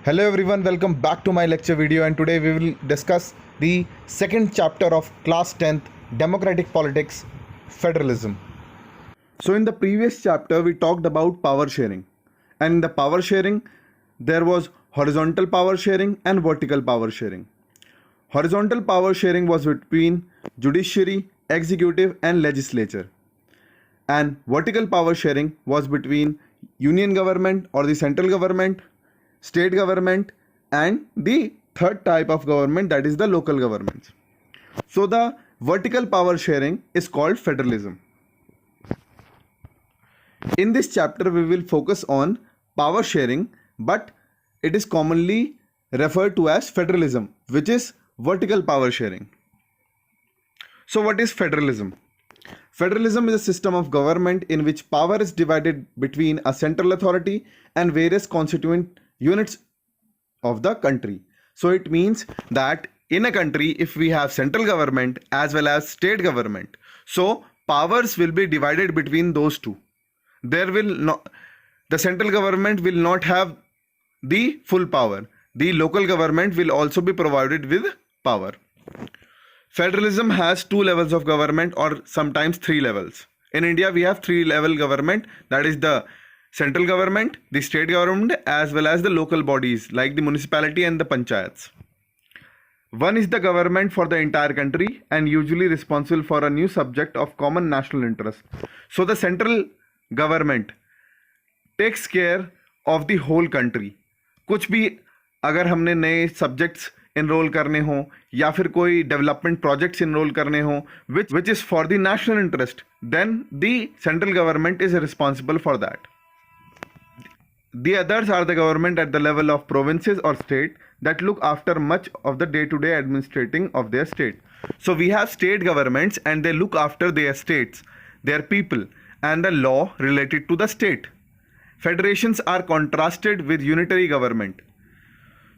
Hello everyone, welcome back to my lecture video, and today we will discuss the second chapter of class 10th Democratic Politics, Federalism. So in the previous chapter we talked about power sharing, and in the power sharing there was horizontal power sharing and vertical power sharing. Horizontal power sharing was between judiciary, executive and legislature, and vertical power sharing was between union government or the central government, state government and the third type of government, that is the local governments. So the vertical power sharing is called federalism. In this chapter we will focus on power sharing, but it is commonly referred to as federalism, which is vertical power sharing. So what is federalism? Federalism is a system of government in which power is divided between a central authority and various constituent units of the country. So it means that in a country, if we have central government as well as state government, so powers will be divided between those two. The central government will not have the full power. The local government will also be provided with power. Federalism has two levels of government, or sometimes three levels. In India we have three-level government, that is the central government, the state government as well as the local bodies like the municipality and the panchayats. One is the government for the entire country and usually responsible for a new subject of common national interest. So the central government takes care of the whole country. कुछ भी अगर हमने नए subjects enroll करने हो या फिर कोई development projects enroll करने हो which is for the national interest, then the central government is responsible for that. The others are the government at the level of provinces or state that look after much of the day-to-day administrating of their state. So we have state governments and they look after their states, their people and the law related to the state. Federations are contrasted with unitary government.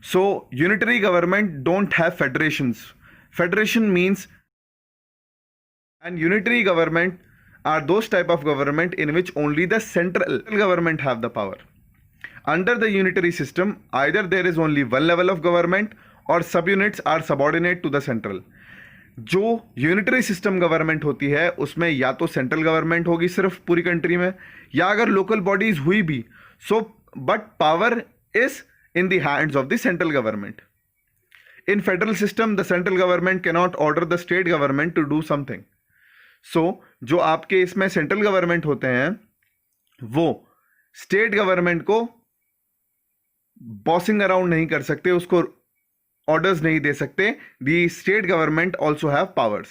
So unitary government don't have federations. Federation means, and unitary government are those type of government in which only the central government have the power. Under the unitary system, either there is only one level of government or subunits are subordinate to the central. जो unitary system government होती है उसमें या तो central government होगी सिर्फ पूरी country में, या अगर लोकल बॉडीज हुई भी, so but power is in the hands of the central government. In federal system, the central government cannot order the state government to do something. So, जो आपके इसमें central government होते हैं, वो state government को bossing around नहीं कर सकते, उसको orders नहीं दे सकते. The state government also have powers.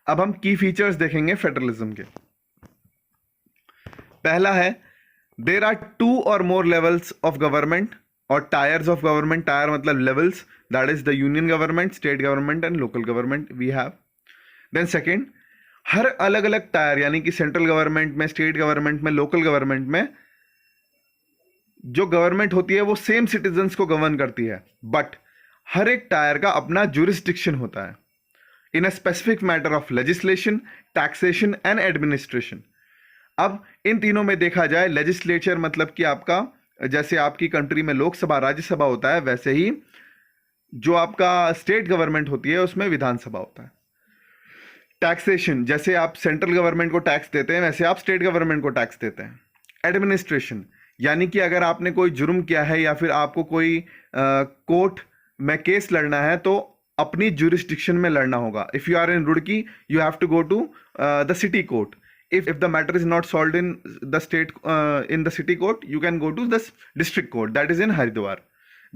अब हम key features देखेंगे federalism के. पहला है, there are two or more levels of government or tiers of government. Tier मतलब levels, that is the union government, state government and local government we have. Then second, हर अलग अलग tyre यानी कि central government में, state government में, local government में जो government होती है वो सेम सिटीजन्स को गवर्न करती है, बट हर एक टायर का अपना जुरिस्डिक्शन होता है in a specific matter of legislation, taxation and administration. अब इन तीनों में देखा जाए, लेजिस्लेचर मतलब कि आपका जैसे आपकी कंट्री में लोकसभा राज्यसभा होता है, वैसे ही जो आपका स्टेट गवर्नमेंट होती है उसमें विधानसभा होता है. टैक्सेशन, जैसे आप सेंट्रल गवर्नमेंट को टैक्स देते हैं वैसे आप स्टेट गवर्नमेंट को टैक्स देते हैं. एडमिनिस्ट्रेशन यानी कि अगर आपने कोई जुर्म किया है या फिर आपको कोई कोर्ट में केस लड़ना है तो अपनी जुरिस्डिक्शन में लड़ना होगा. If you are in Roorkee, you have to go to the city court. If the matter is not solved in the state in the city court, you can go to the district court, that is in Haridwar.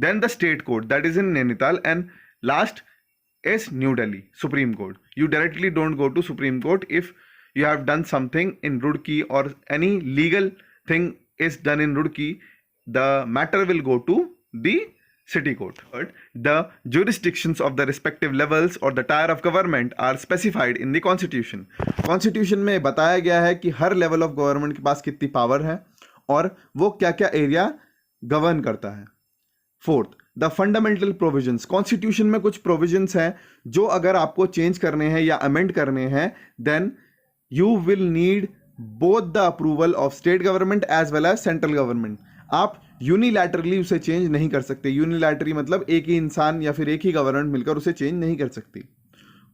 Then the state court, that is in Nainital, and last is New Delhi, Supreme Court. You directly don't go to Supreme Court if you have done something in Roorkee or any legal thing is done in Roorkee. The matter will go to the city court. The jurisdictions of the respective levels or the tier of government are specified in the constitution. Constitution में बताया गया है कि हर level of government के पास कितनी power है और वो क्या क्या area govern करता है. Fourth, the fundamental provisions. Constitution में कुछ provisions हैं जो अगर आपको change करने हैं या amend करने हैं, then you will need both the approval of state government as well as central government. आप यूनिलैटरली उसे चेंज नहीं कर सकते। यूनिलैटरली मतलब एक ही इंसान या फिर एक ही गवर्नमेंट मिलकर उसे चेंज नहीं कर सकती।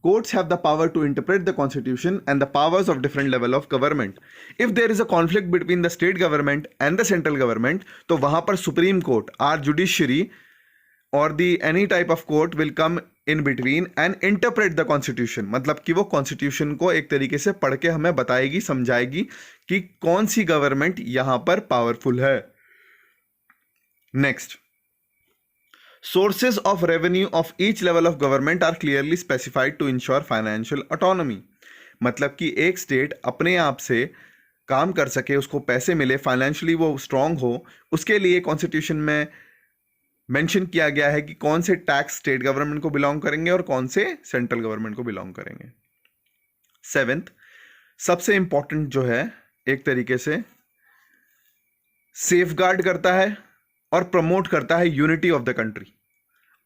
Courts have the power to interpret the constitution and the powers of different level of government. If there is a conflict between the state government and the central government, तो वहां पर supreme court, our judiciary or the any type of court will come in between and interpret the constitution. मतलब कि वो constitution को एक तरीके से पढ़ के हमें बताएगी, समझाएगी कि कौन सी गवर्नमेंट यहां पर पावरफुल है। Next, sources of revenue of each level of government are clearly specified to ensure financial autonomy. मतलब कि एक स्टेट अपने आप से काम कर सके, उसको पैसे मिले, फाइनेंशियली वो स्ट्रांग हो, उसके लिए कॉन्स्टिट्यूशन में मेंशन किया गया है कि कौन से टैक्स स्टेट गवर्नमेंट को बिलोंग करेंगे और कौन से सेंट्रल गवर्नमेंट को बिलोंग करेंगे। सेवेंथ, सबसे इंपॉर्टेंट जो है, एक तरीके से सेफगार्ड करता है और प्रमोट करता है यूनिटी ऑफ द कंट्री,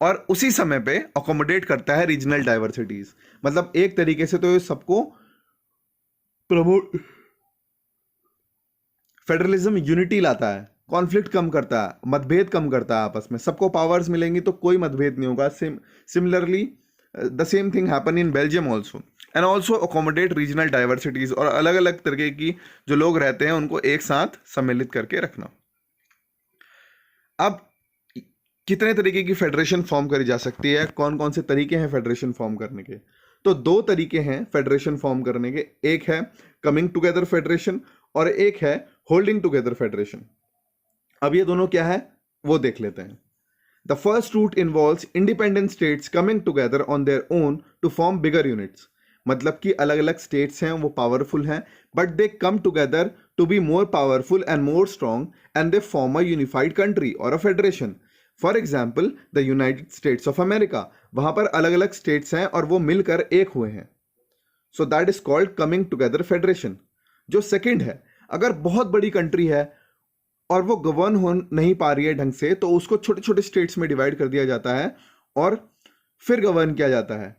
और उसी समय पे अकोमोडेट करता है रीजनल डाइवर्सिटीज। मतलब एक तरीके से तो ये सबको प्रमोट, फेडरलिज्म यूनिटी लाता है, कॉन्फ्लिक्ट कम करता है, मतभेद कम करता है आपस में, सबको पावर्स मिलेंगी तो कोई मतभेद नहीं होगा। Similarly the same thing happen in Belgium also, and also accommodate regional diversities, और अलग अलग तरीके की जो लोग रहते हैं उनको एक साथ सम्मिलित करके रखना। अब कितने तरीके की फेडरेशन फॉर्म करी जा सकती है, कौन कौन से तरीके हैं फेडरेशन फॉर्म करने के? तो दो तरीके हैं फेडरेशन फॉर्म करने के, एक है कमिंग टुगेदर फेडरेशन और एक है होल्डिंग टुगेदर फेडरेशन। अब ये दोनों क्या है वो देख लेते हैं। The first route involves independent states coming together on their own to form bigger units. मतलब कि अलग अलग स्टेट्स हैं, वो पावरफुल हैं, but they come together to be more powerful and more strong, and they form a unified country और a federation. For example the United States of America, वहां पर अलग अलग स्टेट्स हैं और वो मिलकर एक हुए हैं। सो that is called coming together federation. जो सेकंड है, अगर बहुत बड़ी कंट्री है और वो गवर्न हो नहीं पा रही है ढंग से, तो उसको छोटे छोटे स्टेट्स में डिवाइड कर दिया जाता है और फिर गवर्न किया जाता है।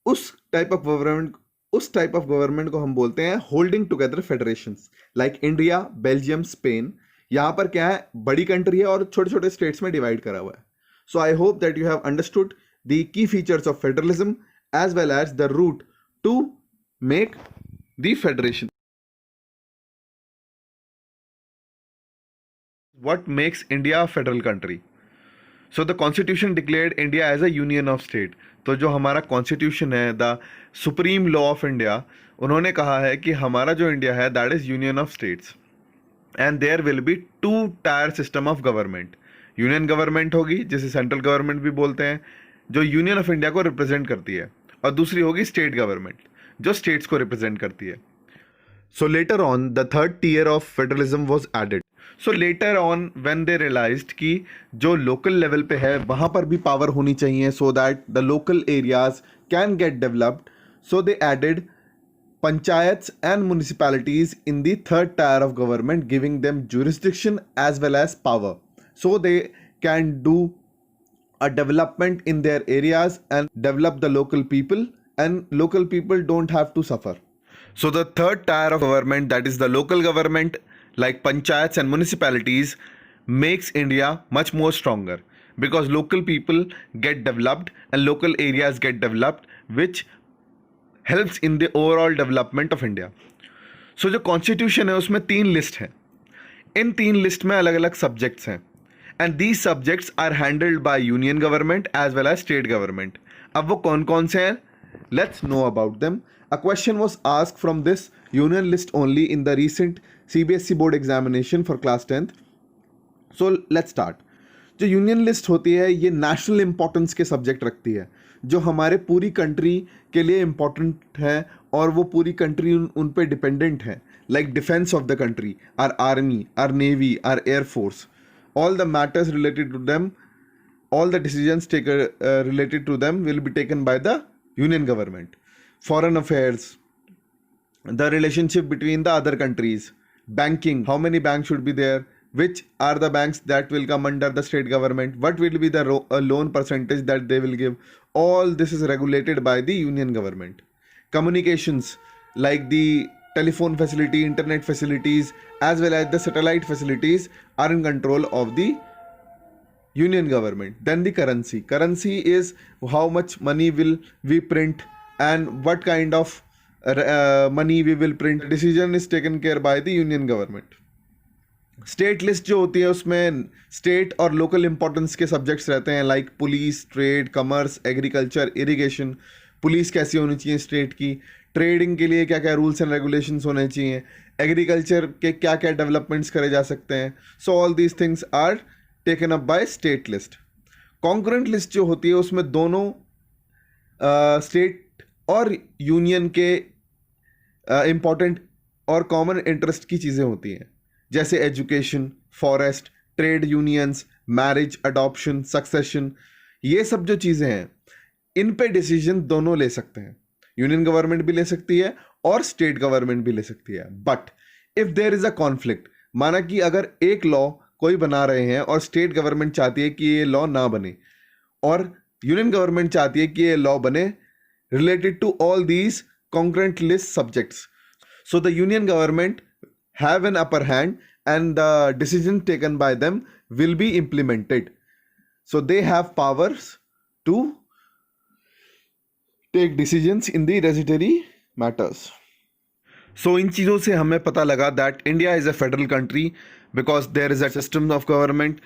उस टाइप ऑफ गवर्नमेंट को हम बोलते हैं holding together federations, like India, Belgium, Spain. यहां पर क्या है, बड़ी कंट्री है और छोटे छोटे स्टेट्स में डिवाइड करा हुआ है। So I hope that you have understood the key features of federalism as well as the route to make the federation. What makes India a federal country? So the constitution declared India as a union of state. तो जो हमारा constitution है, the supreme law of India, उन्होंने कहा है कि हमारा जो इंडिया है that is union of states, and there will be two tier system of government. Union government होगी जिसे सेंट्रल गवर्नमेंट भी बोलते हैं, जो यूनियन ऑफ इंडिया को रिप्रेजेंट करती है, और दूसरी होगी स्टेट गवर्नमेंट जो स्टेट्स को रिप्रेजेंट करती है। So later on the third tier of federalism was added. So later on when they realised कि जो लोकल लेवल पे है वहाँ पर भी पावर होनी चाहिए, so that the local areas can get developed, so they added panchayats and municipalities in the third tier of government, giving them jurisdiction as well as power, so they can do a development in their areas and develop the local people, and local people don't have to suffer. So the third tier of government, that is the local government like panchayats and municipalities, makes India much more stronger, because local people get developed and local areas get developed, which helps in the overall development of India. So जो constitution है उसमें 3 list हैं, इन 3 list में अलग अलग subjects हैं, and these subjects are handled by union government as well as state government. अब वो कौन कौन से हैं, let's know about them. A question was asked from this union list only in the recent CBSE board examination for class 10th। So let's start. जो union list होती है ये नेशनल इंपॉर्टेंस के सब्जेक्ट रखती है, जो हमारे पूरी कंट्री के लिए इम्पॉर्टेंट है और वो पूरी कंट्री उन पे डिपेंडेंट है, like defence of the country, or army, or navy, or air force, all the matters related to them, all the decisions related to them will be taken by the union government. Foreign affairs, the relationship between the other countries, banking, how many banks should be there, which are the banks that will come under the state government, what will be the loan percentage that they will give, all this is regulated by the union government. Communications, like the telephone facility, internet facilities, as well as the satellite facilities are in control of the union government. Then the currency. Currency is how much money will we print and what kind of money we will print. Decision is taken care by the union government. State list जो होती है उसमें state और local importance के subjects रहते हैं, like police, trade, commerce, agriculture, irrigation. Police कैसी होनी चाहिए स्टेट की, ट्रेडिंग के लिए क्या क्या रूल्स एंड रेगुलेशंस होने चाहिए, एग्रीकल्चर के क्या क्या डेवलपमेंट्स करे जा सकते हैं. So all these things are taken up by state list. Concurrent list जो होती है उसमें दोनों स्टेट और यूनियन के इम्पॉर्टेंट और कॉमन इंटरेस्ट की चीज़ें होती हैं, जैसे education, forest, trade unions, marriage, adoption, succession. ये सब जो चीज़ें हैं इन पे डिसीजन दोनों ले सकते हैं. यूनियन गवर्नमेंट भी ले सकती है और स्टेट गवर्नमेंट भी ले सकती है. But if there is a conflict, माना कि अगर एक लॉ कोई बना रहे हैं और स्टेट गवर्नमेंट चाहती है कि ये लॉ ना बने और यूनियन गवर्नमेंट चाहती है कि ये लॉ बने related to all these concurrent list subjects, so the union government have an upper hand and the decision taken by them will be implemented. So they have powers to take decisions in the hereditary matters. So इन चीज़ों से हमें पता लगा that India is a federal country because there is a system of government,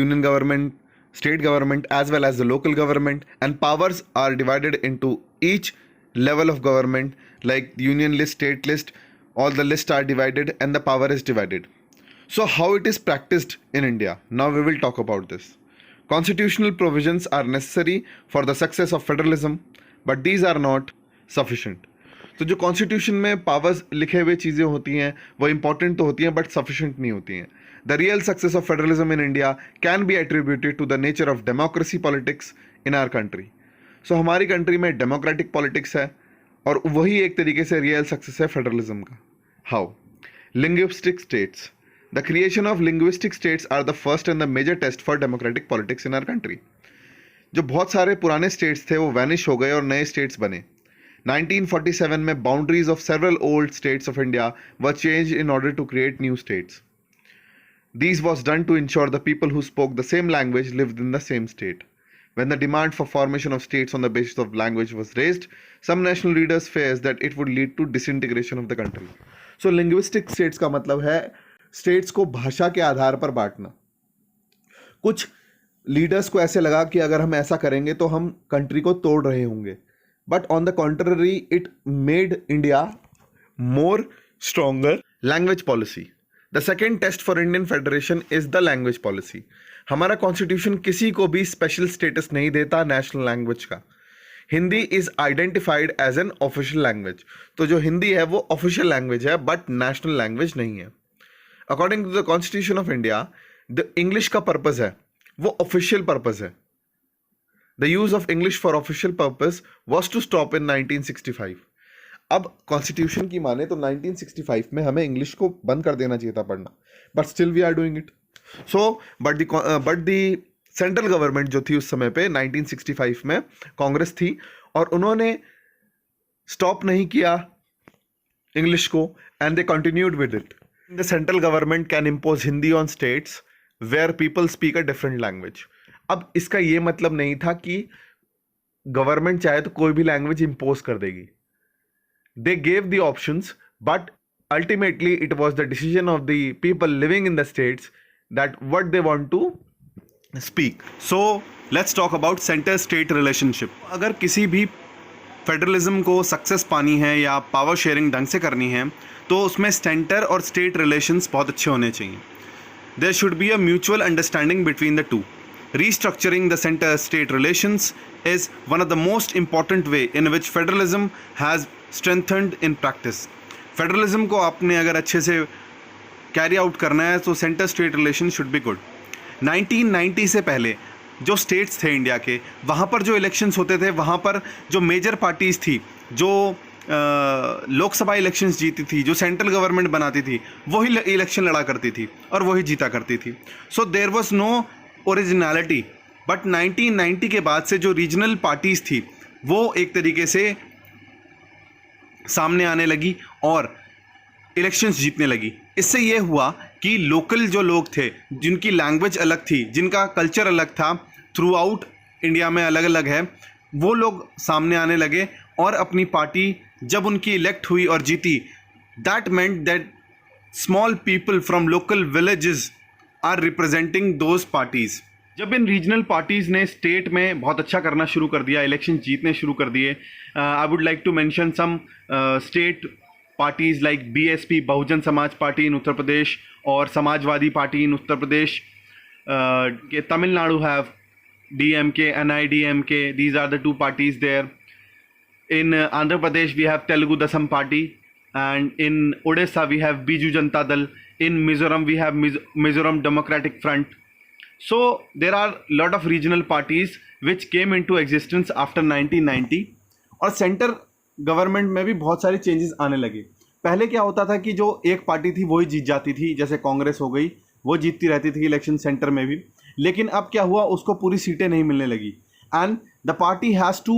union government, state government as well as the local government, and powers are divided into each level of government, like union list, state list. All the lists are divided and the power is divided. So how it is practiced in India? Now we will talk about this. Constitutional provisions are necessary for the success of federalism, but these are not sufficient. तो जो constitution में powers लिखे हुए चीज़ें होती हैं वो important तो होती हैं बट सफिशिएंट नहीं होती हैं. The real success of federalism in India can be attributed to the nature of democracy politics in our country. So हमारी कंट्री में डेमोक्रेटिक पॉलिटिक्स है और वही एक तरीके से रियल सक्सेस है फेडरलिज्म का. How? Linguistic states. The creation of linguistic states are the first and the major test for democratic politics in our country. जो बहुत सारे पुराने स्टेट्स थे वो वैनिश हो गए और नए स्टेट्स बने. 1947 में boundaries of several old states of India were change in order to create new states. These was done to ensure the people who spoke the same language lived in the same state. When the demand for formation of states on the basis of language was raised, some national leaders feared that it would lead to disintegration of the country. So linguistic states का मतलब है states को भाषा के आधार पर बांटना. कुछ leaders को ऐसे लगा कि अगर हम ऐसा करेंगे तो हम कंट्री को तोड़ रहे होंगे. But on the contrary, it made India more stronger. Language policy. The second test for Indian Federation is the language policy. हमारा कॉन्स्टिट्यूशन किसी को भी स्पेशल स्टेटस नहीं देता नेशनल लैंग्वेज का. Hindi is identified as an official language. तो जो हिंदी है वो ऑफिशियल लैंग्वेज है बट नेशनल लैंग्वेज नहीं है. According to the constitution of India, the English का पर्पज है वो ऑफिशियल पर्पज है. The use of English for official purpose was to stop in 1965. अब कॉन्स्टिट्यूशन की माने तो 1965 में हमें इंग्लिश को बंद कर देना चाहिए था पढ़ना, but still we are doing it. So but the central government जो थी उस समय पे 1965 में कांग्रेस थी और उन्होंने स्टॉप नहीं किया इंग्लिश को and they continued with it. The central government can impose Hindi on states where people speak a different language. अब इसका ये मतलब नहीं था कि गवर्नमेंट चाहे तो कोई भी लैंग्वेज इम्पोज कर देगी. They gave the options, but ultimately it was the decision of the people living in the states that what they want to speak. So let's talk about center-state relationship. अगर किसी भी federalism को success पानी है या power sharing ढंग से करनी है तो उसमें सेंटर और स्टेट रिलेशंस बहुत अच्छे होने चाहिए. There should be a mutual understanding between the two. Restructuring the center-state relations is one of the most important way in which federalism has strengthened in practice. Federalism को आपने अगर अच्छे से कैरी आउट करना है तो centre state relation should be good. 1990 से पहले जो स्टेट्स थे इंडिया के, वहाँ पर जो इलेक्शंस होते थे वहाँ पर जो मेजर पार्टीज़ थी जो लोकसभा इलेक्शंस जीती थी, जो सेंट्रल गवर्नमेंट बनाती थी, वही इलेक्शन लड़ा करती थी और वही जीता करती थी. So there was no originality. But 1990 के बाद से जो रीजनल पार्टीज़ थी वो एक तरीके से सामने आने लगी और इलेक्शंस जीतने लगी। इससे ये हुआ कि लोकल जो लोग थे, जिनकी लैंग्वेज अलग थी, जिनका कल्चर अलग था, थ्रू आउट इंडिया में अलग अलग है, वो लोग सामने आने लगे और अपनी पार्टी जब उनकी इलेक्ट हुई और जीती, that meant that small people from local villages are representing those parties. जब इन रीजनल पार्टीज ने स्टेट में बहुत अच्छा करना शुरू कर दिया, इलेक्शन जीतने शुरू कर दिए, I would like to mention some state parties like BSP, Bahujan Samaj party इन उत्तर प्रदेश, और समाजवादी पार्टी इन उत्तर प्रदेश। के Tamil Nadu have DMK, NIDMK, these are the two parties there. In Andhra Pradesh we have Telugu Desam party, and in Odisha we have Biju Janata Dal. In Mizoram we have Mizoram Democratic Front. So there are lot of regional parties which came into existence after 1990, और centre government में भी बहुत सारे changes आने लगे। पहले क्या होता था कि जो एक पार्टी थी वही जीत जाती थी, जैसे कांग्रेस हो गई, वो जीतती रहती थी इलेक्शन सेंटर में भी। लेकिन अब क्या हुआ, उसको पूरी सीटें नहीं मिलने लगी, and the party has to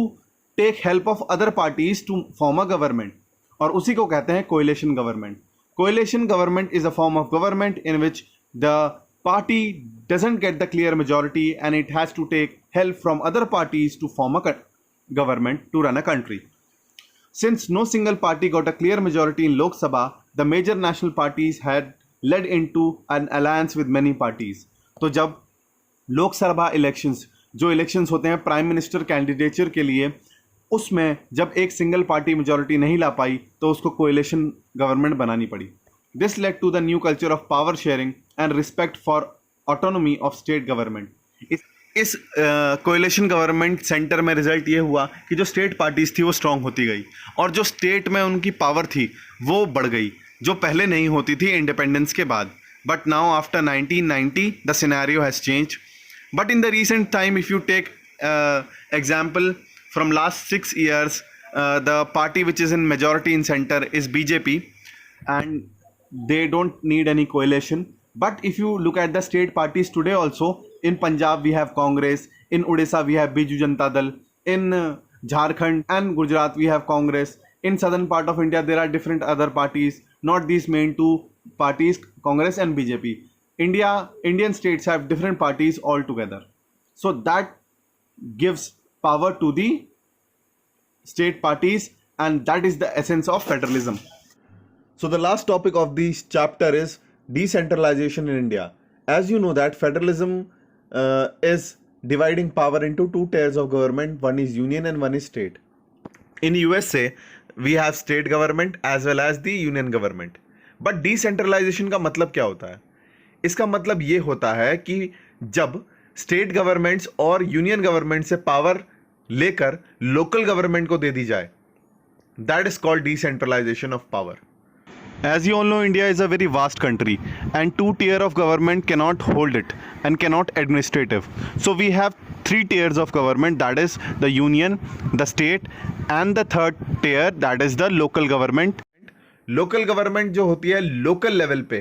take help of other parties to form a government, और उसी को कहते हैं coalition government. Coalition government is a form of government in which the party doesn't get the clear majority and it has to take help from other parties to form a government to run a country. Since no single party got a clear majority in Lok Sabha, the major national parties had led into an alliance with many parties. तो जब Lok Sabha elections, जो elections होते हैं prime minister candidature के लिए, उसमें जब एक सिंगल पार्टी मेजॉरिटी नहीं ला पाई तो उसको कोएलिशन गवर्नमेंट बनानी पड़ी। This led to the new culture of power sharing and respect for autonomy of state government. इस कोएलिशन गवर्नमेंट सेंटर में रिजल्ट ये हुआ कि जो स्टेट पार्टीज थी वो स्ट्रांग होती गई, और जो स्टेट में उनकी पावर थी वो बढ़ गई, जो पहले नहीं होती थी इंडिपेंडेंस के बाद। But now after 1990 the scenario has change. But in the recent time, if you take example from last 6 years, the party which is in majority in centre is BJP, and they don't need any coalition. But if you look at the state parties today also, in Punjab we have Congress, in Odisha we have Biju Janata Dal, in Jharkhand and Gujarat we have Congress, in southern part of India there are different other parties, not these main two parties, Congress and BJP. Indian states have different parties altogether, so that gives power to the state parties, and that is the essence of federalism. So the last topic of this chapter is decentralization in India. As you know that federalism is dividing power into 2 tiers of government. One is union and one is state. In USA we have state government as well as the union government. But decentralization का मतलब क्या होता है? इसका मतलब ये होता है कि जब स्टेट गवर्नमेंट्स और यूनियन गवर्नमेंट से पावर लेकर लोकल गवर्नमेंट को दे दी जाए, that is called decentralisation of power. As you all know, India is a very vast country and 2 tier of government cannot hold it and cannot administrative. So we have 3 tiers of government, that is the union, the state and the third tier, that is the local government. Local government जो होती है local level पे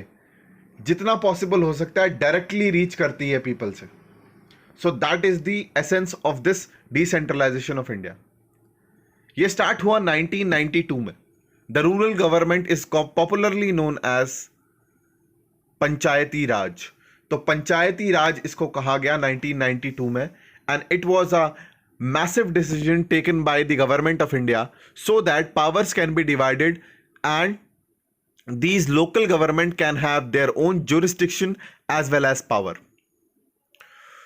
जितना possible हो सकता है directly reach करती है people से. So that is the essence of this decentralization of India. ये start हुआ 1992 में. The rural government is popularly known as पंचायती राज. तो पंचायती राज इसको कहा गया 1992 में, and it was a massive decision taken by the government of India so that powers can be divided and these local government can have their own jurisdiction as well as power.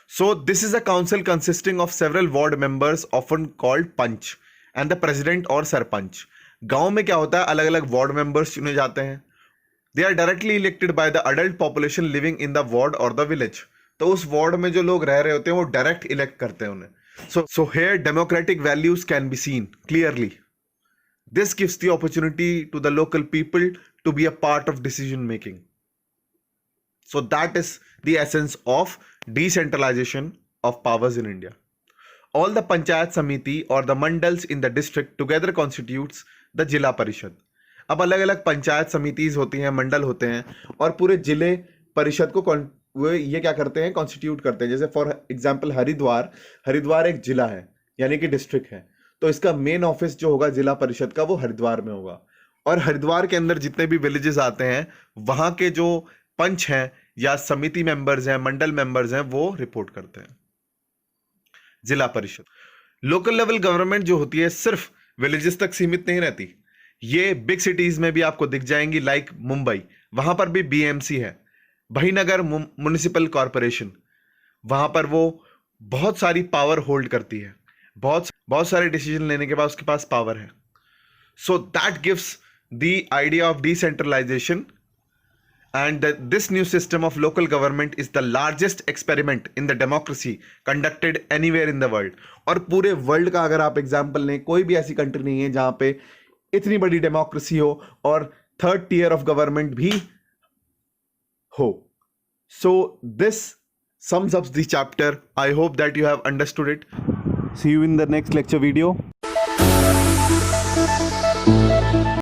So this is a council consisting of several ward members often called punch and the president or sarpanch. गांव में क्या होता है, अलग अलग ward members चुने जाते हैं. They are directly elected by the adult population living in the ward और द विलेज. तो उस वार्ड में जो लोग रह रहे होते हैं वो डायरेक्ट इलेक्ट करते हैं उन्हें. So here democratic values can be seen clearly. This gives the opportunity to the local people to be a part of decision making. So that is the essence of decentralisation of powers in India. All the Panchayat Samiti or the mandals in the district together constitutes the जिला परिषद. अब अलग अलग पंचायत समितिज होती हैं, मंडल होते हैं, और पूरे जिले परिषद को वो ये क्या करते हैं, कॉन्स्टिट्यूट करते हैं. जैसे फॉर एग्जांपल हरिद्वार एक जिला है यानी कि डिस्ट्रिक्ट है, तो इसका मेन ऑफिस जो होगा जिला परिषद का वो हरिद्वार में होगा. और हरिद्वार के अंदर जितने भी विलेजेस आते हैं वहां के जो पंच हैं या समिति मेंबर्स हैं, मंडल मेंबर्स हैं, वो रिपोर्ट करते हैं जिला परिषद। लोकल लेवल गवर्नमेंट जो होती है सिर्फ विलेजेस तक सीमित नहीं रहती, ये बिग सिटीज में भी आपको दिख जाएंगी, लाइक मुंबई, वहां पर भी बीएमसी है, भाईनगर म्युनिसिपल कॉरपोरेशन, वहां पर वो बहुत सारी पावर होल्ड करती है, बहुत सारे डिसीजन लेने के बाद उसके पास पावर है। So that gives the idea of decentralisation and this new system of local government is the largest experiment in the democracy conducted anywhere in the world। और पूरे वर्ल्ड का अगर आप एग्जांपल लें, कोई भी ऐसी कंट्री नहीं है जहां पे इतनी बड़ी डेमोक्रेसी हो और थर्ड टियर ऑफ गवर्नमेंट भी हो। So this sums up the chapter. I hope that you have understood it. See you in the next lecture video.